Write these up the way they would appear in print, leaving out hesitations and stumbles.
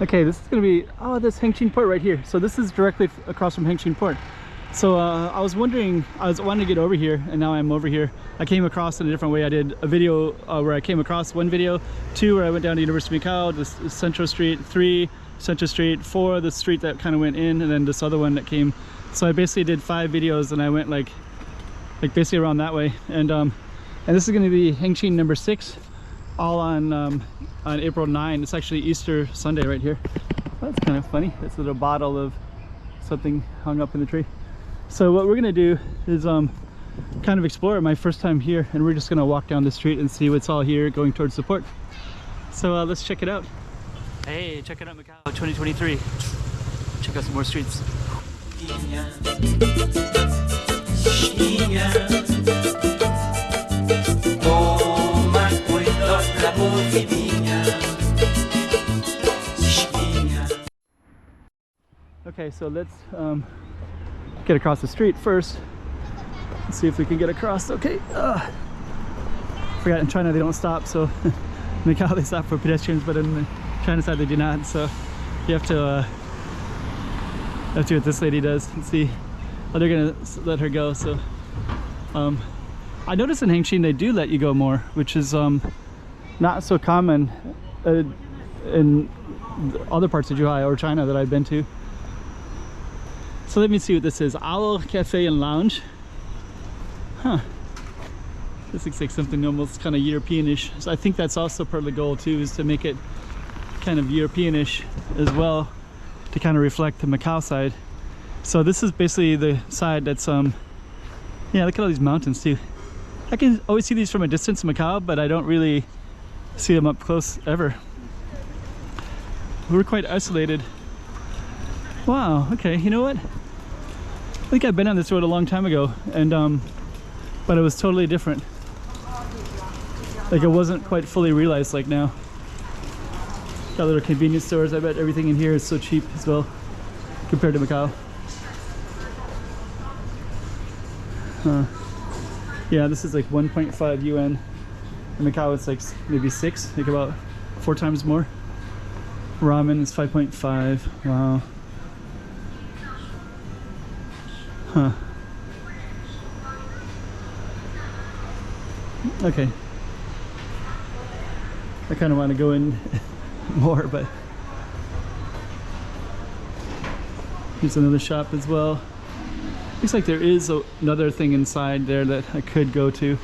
Okay, this is gonna be, oh, this Hengqin port right here. So this is directly across from Hengqin port. So I was wondering, I was wanting to get over here, and now I'm over here. I came across in a different way. I did a video where I came across one video, 2 where I went down to University of Macau, this Central Street, 3 Central Street, 4 the street that kind of went in, and then this other one that came. So I basically did 5 videos, and I went like basically around that way. And this is going to be Hengqin number 6, all on April 9. It's actually Easter Sunday right here. That's kind of funny. It's a little bottle of something hung up in the tree. So what we're gonna do is kind of explore my first time here, and we're just gonna walk down the street and see what's all here going towards the port. So let's check it out. Hey, check it out, Macau 2023. Check out some more streets. Okay, so let's get across the street first. Let's see if we can get across. Okay. Forgot in China they don't stop, so in Macau they stop for pedestrians, but in the China side they do not. So you have to do what this lady does and see. Oh, they're gonna let her go. So I noticed in Hengqin they do let you go more, which is not so common in other parts of Zhuhai or China that I've been to. So let me see what this is. Owl Cafe and Lounge. Huh. This looks like something almost kind of European-ish. So I think that's also part of the goal too, is to make it kind of European-ish as well, to kind of reflect the Macau side. So this is basically the side that's yeah, look at all these mountains too. I can always see these from a distance in Macau, but I don't really see them up close ever. We're quite isolated. Wow, okay, you know what? I think I've been on this road a long time ago, and but it was totally different. Like, it wasn't quite fully realized like now. Got little convenience stores. I bet everything in here is so cheap as well compared to Macau. Yeah, this is like 1.5 yuan. In Macau it's like maybe 6, like about 4 times more. Ramen is 5.5. Wow. Huh. Okay. I kind of want to go in more, but here's another shop as well. Looks like there is another thing inside there that I could go to,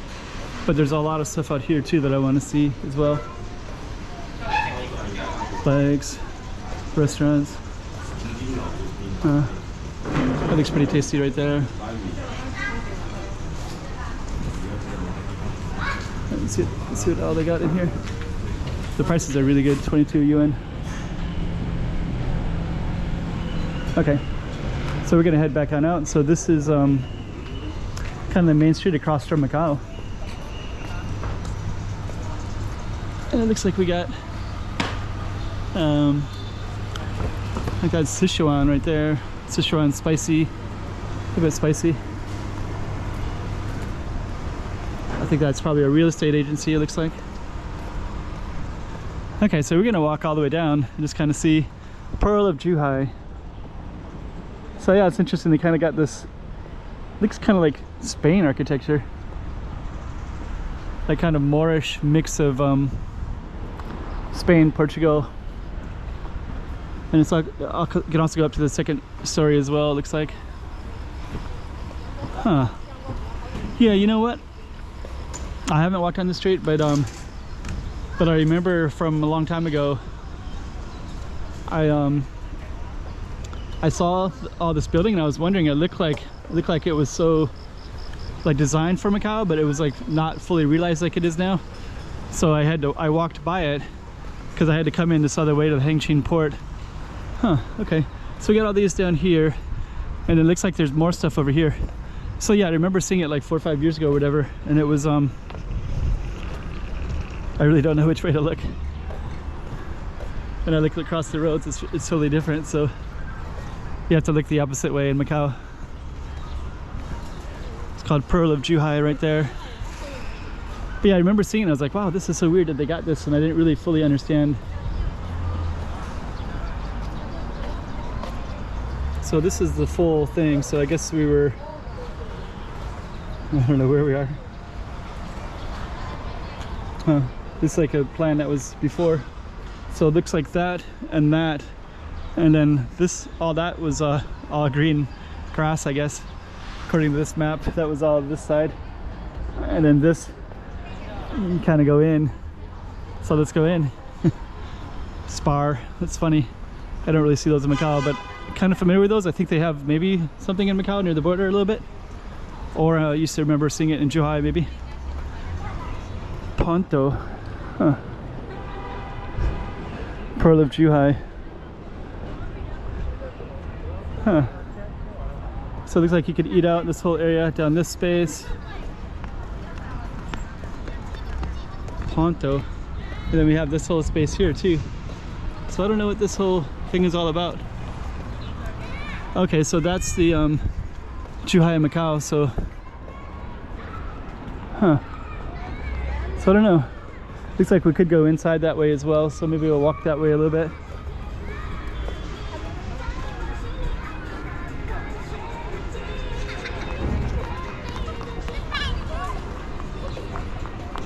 but there's a lot of stuff out here too that I want to see as well. Flags, restaurants. That looks pretty tasty right there. Let's see what all they got in here. The prices are really good, 22 yuan. Okay, so we're gonna head back on out. So this is kind of the main street across from Macau. And it looks like we got I got Sichuan right there. Sichuan spicy, a bit spicy. I think that's probably a real estate agency, it looks like. Okay, so we're gonna walk all the way down and just kind of see Pearl of Zhuhai. So yeah, it's interesting. They kind of got this, looks kind of like Spain architecture, like kind of Moorish mix of Spain, Portugal. And it's like, you can also go up to the second story as well, it looks like. Huh. Yeah, you know what? I haven't walked on the street, but I remember from a long time ago, I saw all this building and I was wondering, it looked like it was so like designed for Macau, but it was like not fully realized like it is now. So I walked by it because I had to come in this other way to the Hengqin port. Huh, okay. So we got all these down here, and it looks like there's more stuff over here. So yeah, I remember seeing it like 4 or 5 years ago or whatever, and it was I really don't know which way to look. When I look across the roads, it's totally different, so you have to look the opposite way in Macau. It's called Pearl of Zhuhai right there. But yeah, I remember seeing it, I was like, wow, this is so weird that they got this, and I didn't really fully understand So this is the full thing. So I guess we were, I don't know where we are. Huh. This is like a plan that was before. So it looks like that, and then this, all that was all green grass, I guess, according to this map. That was all this side, and then this, you kind of go in. So let's go in. Spar, that's funny. I don't really see those in Macau, but kind of familiar with those. I think they have maybe something in Macau near the border a little bit, or I used to remember seeing it in Zhuhai maybe. Ponto, huh. Pearl of Zhuhai, huh. So it looks like you could eat out this whole area down this space. Ponto, and then we have this whole space here too. So I don't know what this whole thing is all about. Okay, so that's the Zhuhai Macau. So, huh. So I don't know. Looks like we could go inside that way as well. So maybe we'll walk that way a little bit.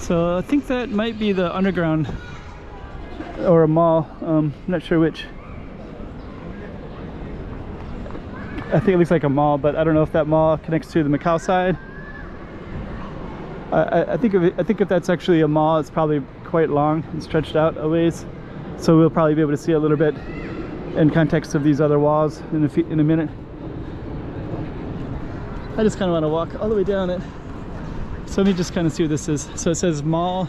So I think that might be the underground or a mall. Not sure which. I think it looks like a mall, but I don't know if that mall connects to the Macau side. I think if that's actually a mall, it's probably quite long and stretched out a ways. So we'll probably be able to see a little bit in context of these other walls in a minute. I just kind of want to walk all the way down it. So let me just kind of see what this is. So it says Mall,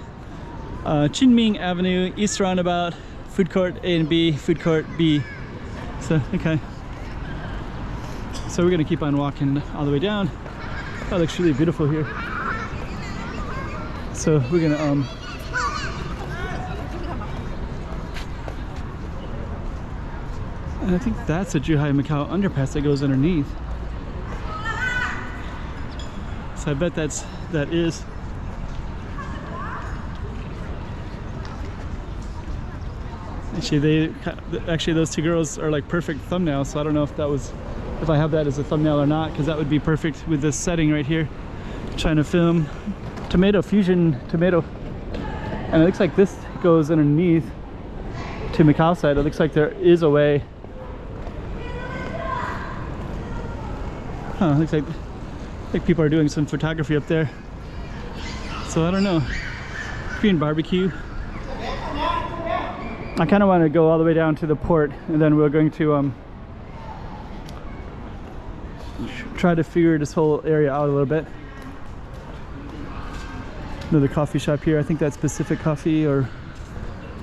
Qinzheng Avenue, East Roundabout, Food Court A and B, Food Court B. So, okay. So we're gonna keep on walking all the way down. Oh, it looks really beautiful here. So we're gonna and I think that's a Zhuhai Macau underpass that goes underneath. So I bet that is. Actually those two girls are like perfect thumbnails, so I don't know if I have that as a thumbnail or not, because that would be perfect with this setting right here. Trying to film tomato fusion tomato, and it looks like this goes underneath to Macau side. It looks like there is a way. Huh, looks like people are doing some photography up there. So I don't know. Korean barbecue. I kind of want to go all the way down to the port, and then we're going to try to figure this whole area out a little bit. Another coffee shop here. I think that's Pacific Coffee or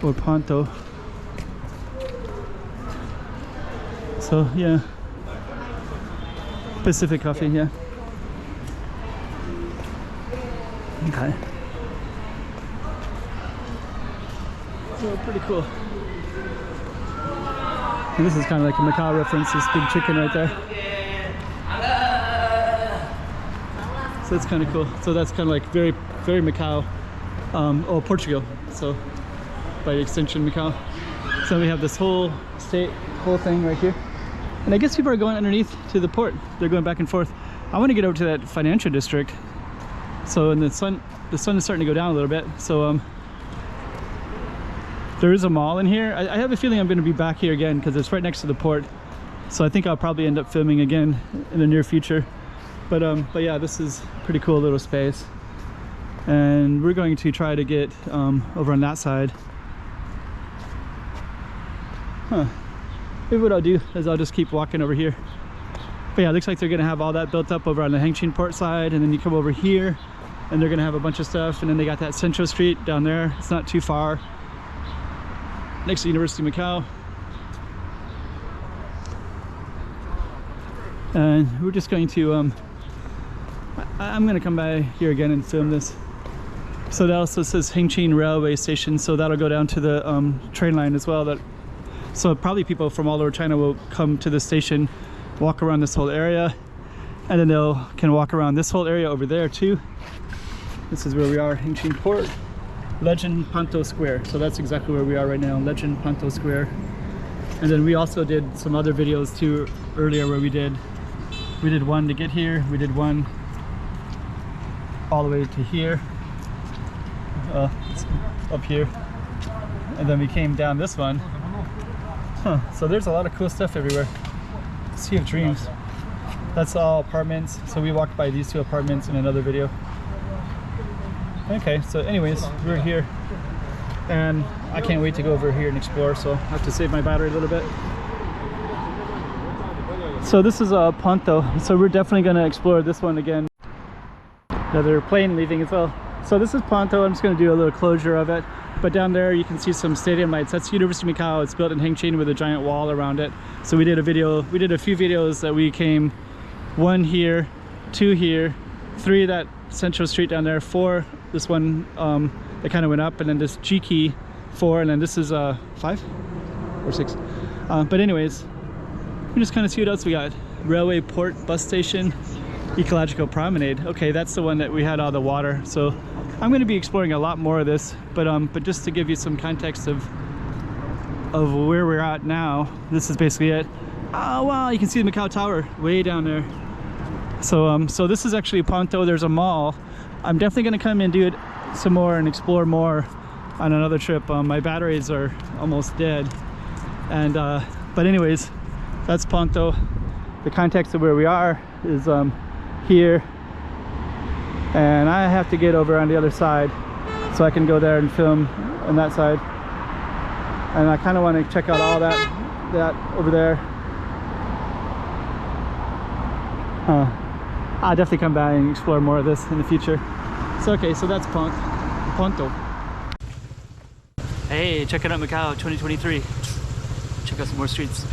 Ponto. So yeah, Pacific Coffee, yeah. Okay. So pretty cool. And this is kind of like a Macau reference, this big chicken right there. So that's kind of cool. So that's kind of like very, very Macau, or Portugal. So by extension, Macau. So we have this whole thing right here. And I guess people are going underneath to the port. They're going back and forth. I want to get over to that financial district. So in the sun is starting to go down a little bit. So there is a mall in here. I have a feeling I'm going to be back here again because it's right next to the port. So I think I'll probably end up filming again in the near future. But yeah, this is a pretty cool little space. And we're going to try to get over on that side. Huh. Maybe what I'll do is I'll just keep walking over here. But yeah, it looks like they're going to have all that built up over on the Hengqin port side. And then you come over here and they're going to have a bunch of stuff. And then they got that Central Street down there. It's not too far. Next to University of Macau. And we're just going to I'm going to come by here again and film this. So that also says Hengqin railway station, so that'll go down to the train line as well. So probably people from all over China will come to the station, walk around this whole area, and then can walk around this whole area over there too. This is where we are, Hengqin Port, Legend Ponto Square. So that's exactly where we are right now, Legend Ponto Square. And then we also did some other videos too earlier where we did one to get here, we did one all the way to here, up here, and then we came down this one. So there's a lot of cool stuff everywhere. Sea of Dreams. That's all apartments. So we walked by these two apartments in another video. Okay, so anyways, we're here and I can't wait to go over here and explore, so I have to save my battery a little bit. So this is Ponto, so we're definitely going to explore this one again. Another plane leaving as well. So this is Ponto. I'm just going to do a little closure of it. But down there you can see some stadium lights. That's University of Macau. It's built in Hengqin with a giant wall around it. So we did a few videos that we came 1 here, 2 here, 3 that central street down there, 4 this one that kind of went up, and then this G key 4, and then this is 5 or 6. But anyways, we just kind of see what else we got. Railway port, bus station, ecological promenade. Okay, that's the one that we had all the water. So I'm going to be exploring a lot more of this, but just to give you some context of where we're at now, this is basically it. Oh wow, you can see the Macau Tower way down there. So so this is actually Ponto. There's a mall. I'm definitely going to come and do it some more and explore more on another trip. My batteries are almost dead, and but anyways, that's Ponto. The context of where we are is here, and I have to get over on the other side so I can go there and film on that side, and I kind of want to check out all that over there. I'll definitely come back and explore more of this in the future. So okay, so that's Ponto. Hey, check it out, Macau 2023. Check out some more streets.